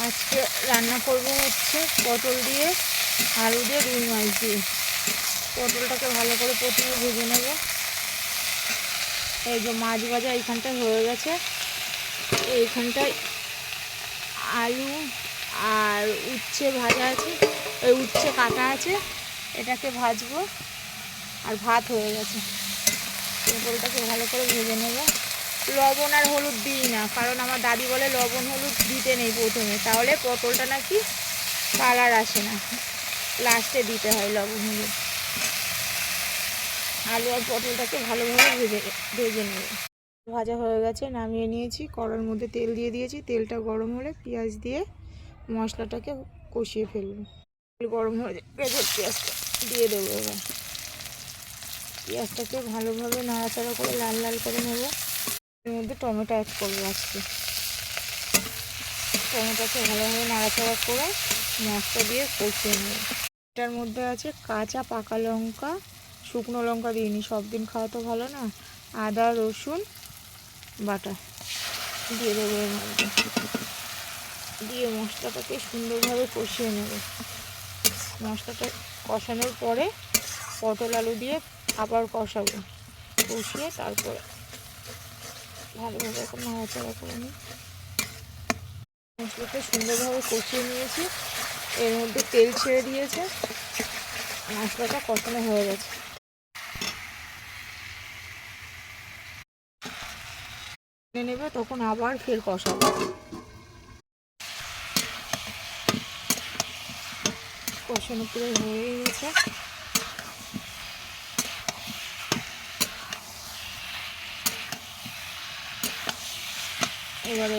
আজকে রান্না করব হচ্ছে পটল দিয়ে আলু দিয়ে রুই মাছ দিয়ে। পটলটাকে ভালো করে প্রথমে ভেজে নেব। এই যে মাছ ভাজা এইখানটায় হয়ে গেছে, এইখানটায় আলু আর উচ্ছে ভাজা আছে, ওই উচ্ছে কাটা আছে, এটাকে ভাজবো। আর ভাত হয়ে গেছে। পটলটাকে ভালো করে ভেজে নেব। লবণ আর হলুদ দিই না, কারণ আমার দাদি বলে লবণ হলুদ দিতে নেই প্রথমে, তাহলে পটলটা নাকি কালার আসে না, লাস্টে দিতে হয় লবণ হলুদ। আলু আর পটলটাকে ভালোভাবে ভেজে নেব। ভাজা হয়ে গেছে, নামিয়ে নিয়েছি। কড়ার মধ্যে তেল দিয়ে দিয়েছি। তেলটা গরম হলে পেঁয়াজ দিয়ে মশলাটাকে কষিয়ে ফেলব। তেল গরম হয়ে গেছে, পেঁয়াজটা দিয়ে দেবো। এবার পেঁয়াজটাকে ভালোভাবে নাড়াচাড়া করে লাল লাল করে নেব। এর মধ্যে টমেটো অ্যাড করবো আজকে। টমেটোকে ভালোভাবে নাড়াচাড়া করে মশলা দিয়ে কষিয়ে নেব। এটার মধ্যে আছে কাঁচা পাকা লঙ্কা, শুকনো লঙ্কা দিইনি, সব দিন খাওয়া তো ভালো না। আদা রসুন বাটা দিয়ে দেবো এর মধ্যে, দিয়ে মশলাটাকে সুন্দরভাবে কষিয়ে নেব। মশলাটা কষানোর পরে পটল আলু দিয়ে আবার কষাবো। কষিয়ে তারপরে ভালোভাবে এখন নাড়াচাড়া করে নিই। মশলাটা সুন্দরভাবে কষিয়ে নিয়েছি, এর মধ্যে তেল ছেড়ে দিয়েছে, মশলাটা কষানো হয়ে গেছে। নেবে তখন আবার ফের কষাবো। কষানো পুরো হয়ে গেছে। এবারে